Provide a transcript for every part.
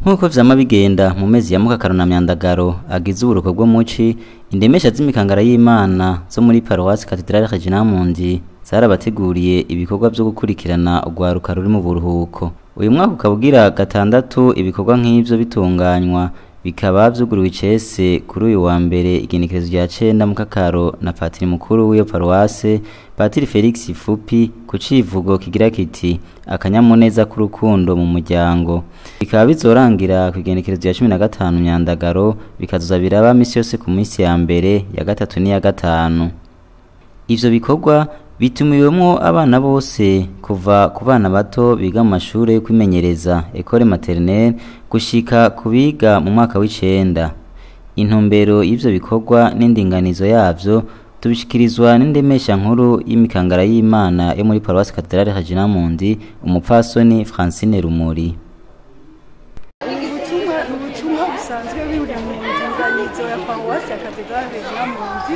Nkuko vyama bigenda mu mezi ya Mukakaro na Myandagaro agize uburuko bwo muci, indemesha z'imikangara y'Imana zo muri Paroisse Cathedrale Regina Mundi zarabateguriye ibikorwa byo gukurikirana urwaruka ruri mu buruhuko. Uyu mwaka ukabugira gatandatu ibikorwa nk'ivyo bitunganywa, bikaba vyuguruwe icese kuri uyu wa mbere igenekerezo rya 9 Mukakaro na patiri mukuru w'iyo Paroisse Patiri Felix Fupi ku civugo kigira kiti akanyamuneza k'urukundo mu muryango. Bikaba bizorangira ku igenekerezo rya 15 Myandagaro, bikazoza biraba misi yose ku minsi ya mbere ya gatatu n'iya gatanu. Ivyo bikorwa bitumiwemwo abana bose kuva ku bana bato biga mu mashure yo kwimenyereza École Maternelle gushika kubiga mu mwaka w'icenda. Intumbero y'ivyo bikorwa n'indinganizo yavyo tubishikirizwa n'indemesha nkuru y'imikangara y'Imana yo muri Paroisse Cathedrale Regina Mundi, umupfasoni Francine Rumuri. Ubutumwa busanzwe buri mu ndinganizo ya Paroisse ya Cathedrale Regina Mundi.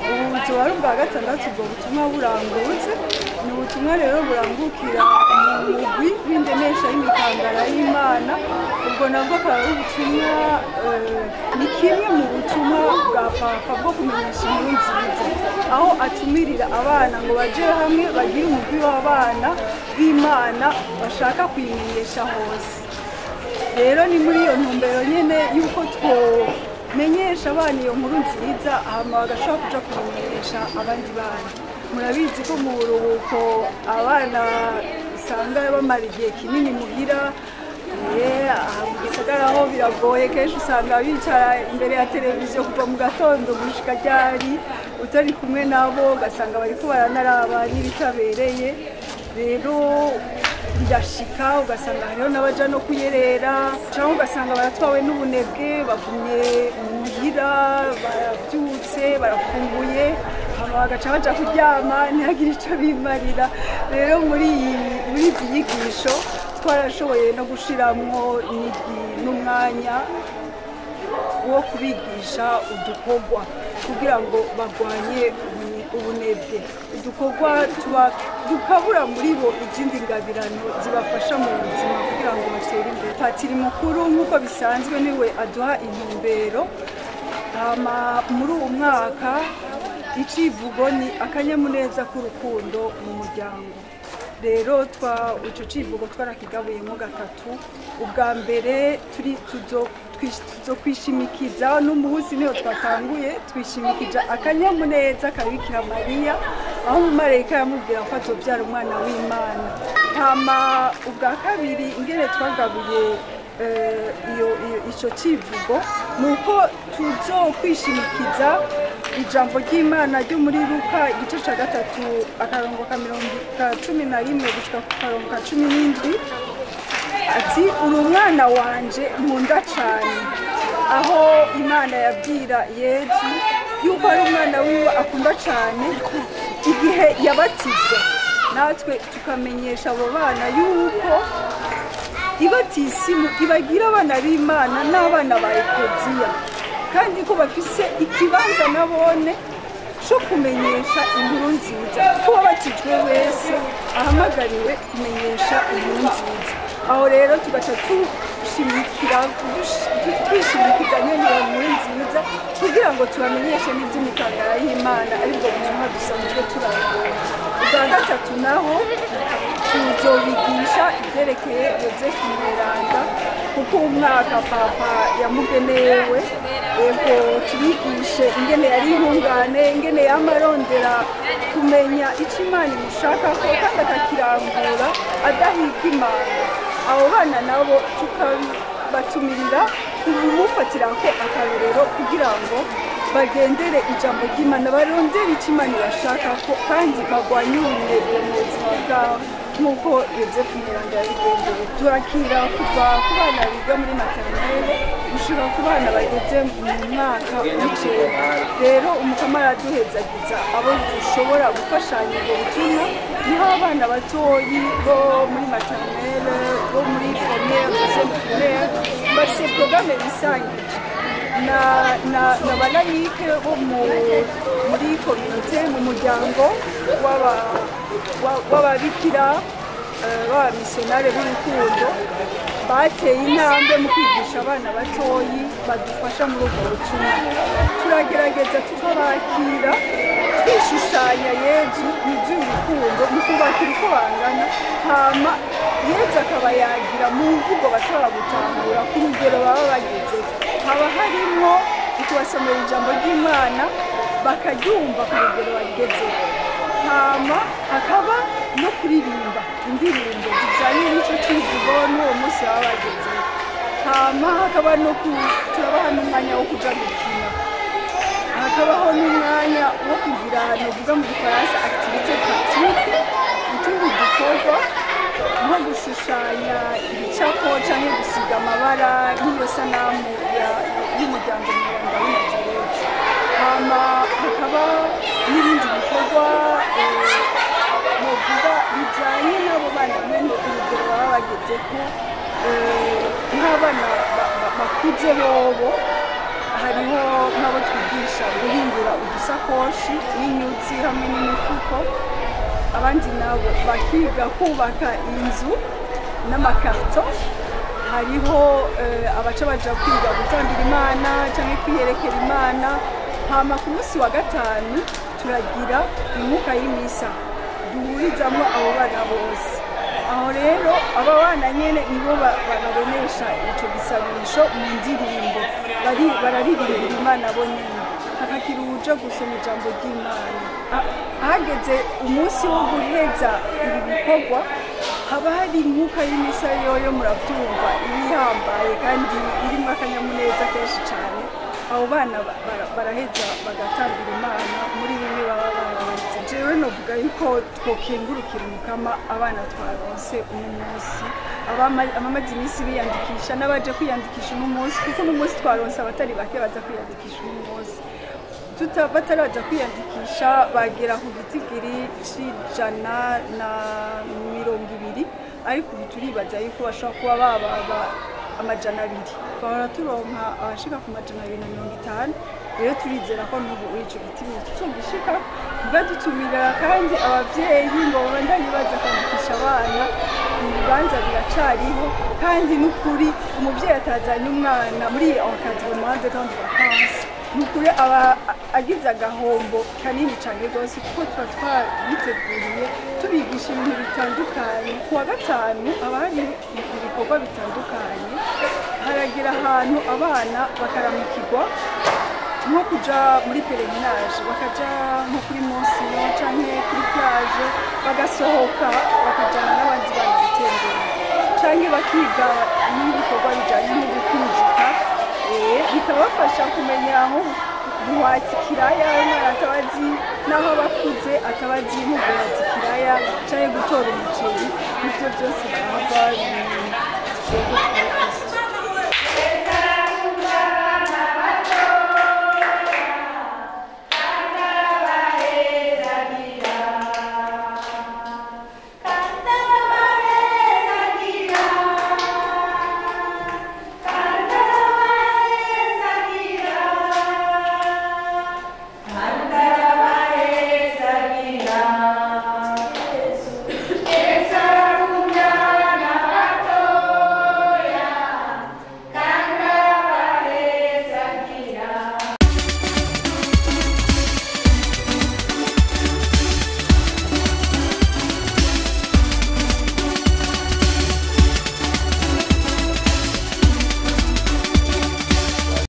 Ubu wari ubwa gatandatu ubwo butumwa burangutse. Ni ubutumwa rero burangukira mu mugwi w'indemesha y'imikangara y'Imana. Ubwo nabwo akaba ari ubutumwa ni kimwe mu butumwa bwa papa bwo kumenyesha inkuru nziza, aho atumirira abana ngo baje hamwe bagire umugwi w'abana b'Imana bashaka kuyimenyesha hose. Rero ni muri iyo ntumbero nyene yuko menyesha abana iyo nkuru nziza, hama bagashobora kuja kumenyesha abandi bana. Murabizi ko mu buruhuko abana usanga bamara igihe kinini muhira, gisagara aho biragoye, kenshi usanga bicara imbere ya televiziyo kuva mu gatondo gushika ryari utari kumwe nabo, ugasanga bariko baranaraba n'ibitabereye. Rero birashika ugasanga hariho n'abaja no kuyerera, cyangwa ugasanga baratwawe n'ubunebwe, bavumye muhira, baravyutse, barafunguye, hama bagaca baja kuryama ntihagire ico bimarira. Rero muri izi nyigisho twarashoboye no gushiramwo n'umwanya wo kubigisha udukorwa kugira ngo bagwanye ubunebwe. Udukorwa dukabura muri bo izindi ngabirano zibafasha mu buzima kugira ngo batere imbere. Patiri mukuru nk'uko bisanzwe niwe aduha intumbero, muri uwo mwaka icivugo ni akanyamuneza k'urukundo mu muryango. Rero ico civugo twarakigabuyemo gatatu. Ubwa mbere tuzokwishimikiza n'umuhusi niho twatanguye, twishimikija akanyamuneza ka Bikira Mariya, aho umumarayika yamubwira ko azovyara umwana w'Imana. Hama ubwa kabiri ingene twagabuye ico civugo nuko tuzokwishimikiza ijambo ry'Imana ryo muri Luka igice ca 3 akarongo ka 11 gushika ku karongo ka 17, ati uri umwana wanje nkunda cane. Aho Imana yabwira Yezu yuko ari umwana wiwe akunda cane igihe yabatizwa. Natwe tukamenyesha abo bana yuko ibatisimu ibagira abana b'Imana n'abana ba Ekleziya, kandi ko bafise ikibanza nabone cyo kumenyesha inkuru nziza. Ko wabatijwe wese ahamagariwe kumenyesha inkuru nziza. Aho rero tugaca twishimikiza nyene inkuru nziza kugira ngo tubamenyeshe n'ivy'imikangara y'Imana, aribwo butumwa dusanzwe turangura. Ubwa gatatu naho tuzobigisha ivyerekeye Yozefu Mweranda, kuko umwaka papa yamugenewe. Ego tubigishe ingene yari intungane, ingene yamarondera kumenya ico Imana imushakako kandi akakirangura adahiga Imana. Abo bana nabo tukabatumirira kumufatirako akarorero kugira ngo bagendere ijambo ry'Imana, barondere ico Imana ibashakako kandi bagwanye ubunebwe mu buzima bwabo nk'uko Yozefu Mweranda yabigendeye. Turakira kuva ku bana biga muri maternelle gushika ku bana bageze mu mwaka w'icenda. Rero umukama araduhezagiza abo dushobora gufashanya ubwo butumwa, niho abana batoyi bo muri maternelle, bo muri première, deuxième primaire bafise programme bisangije na balayike bo muri communauté, mu muryango w'ababikira b'abamisiyonari b'urukundo. bateye intambwe mu kwigisha abana batoyi badufasha muri ubwo butumwa. Turagerageza tukabakira twishushanya Yezu mu by'urukundo mu kubakira uko bangana, hama Yezu akaba yagira mu mvugo bashobora gutahura ku rugero baba bageze. Haba harimo ukubasomera ijambo ry'Imana bakaryumva ku rugero bagezeho, hama hakaba no kuririmba indirimbo zijyanye n'icyo kivugo n'uwo munsi baba bagezeho, hama hakaba no turabaha n'umwanya wo kuja gukina, hakabaho n'umwanya wo kugira novuga mu gifaransa activité pratique, utundi dukorwa nko gushushanya ibicapo canke gusiga amabara nk'iyo sanamu y'umuryango mweranda w'i Nazareti. Hama hakaba n'ibindi bikorwa novuga bijanye n'abo bana nyene urugero baba bagezeko, nk'abana bakuze bobo hariho nk'abo twigisha guhindura udusakoshi n'inyuzi hamwe n'imifuko, abandi nabo bakiga kubaka inzu n'amakarito, hariho abaca baja kwiga gutambira Imana canke kwiyerekera Imana. Hama ku munsi wa gatanu turagira imuka y'imisa duhurizamwo abo bana bose. Aho rero aba bana nyene nibo babonesha ico gisabisho mu ndirimbo, bararirimbira Imana bo nyene, hakakira uja gusoma ijambo ry'Imana. Hageze umunsi wo guheza ibi bikorwa haba hari imuka y'imisa yoyo muravyumva ibihambaye kandi irimwo akanyamuneza kenshi cane. Abo bana baraheza bagatambira Imana muri bimwe baba baronse. Jewe novuga yuko twokengurukira umukama abana twaronse uno munsi, abamaze iminsi biyandikisha n'abaje kwiyandikisha uno munsi, kuko uno munsi twaronse abatari bake baza kwiyandikisha uno munsi. Bataraza kwiyandikisha bagera ku gitigiri c'120, ariko ubu turibaza yuko bashobora kuba baba 200. Twahora turonka abashika ku 250, rero turizera ko n'ubu ico gitigiri tuzogishika. Dutumira kandi abavyeyi ngo babandanye baza kwandikisha abana, ibibanza biracariho, kandi n'ukuri umuvyeyi atazanye umwana muri encadrement de grandes vacances nukuri aba agize agahombo kanini cyane rwose, kuko tuba twabiteguriye tubigisha ibintu bitandukanye. Ku wa gatanu haba hari ibikorwa bitandukanye, haragira ahantu abana bakaramukirwa nko kuja muri pelerinage, bakaja nko kuri monsiyo canke kuri plage, bagasohoka bakajana n'abandi bana gutembera, canke bakiga n'ibikorwa bijanye no gukinjika, bikabafasha kumenya aho guhata ikiraya umwana atabazi, n'aho bakuze atabazi nko guhata ikiraya canke gutora umuceri. Ivyo vyose barahava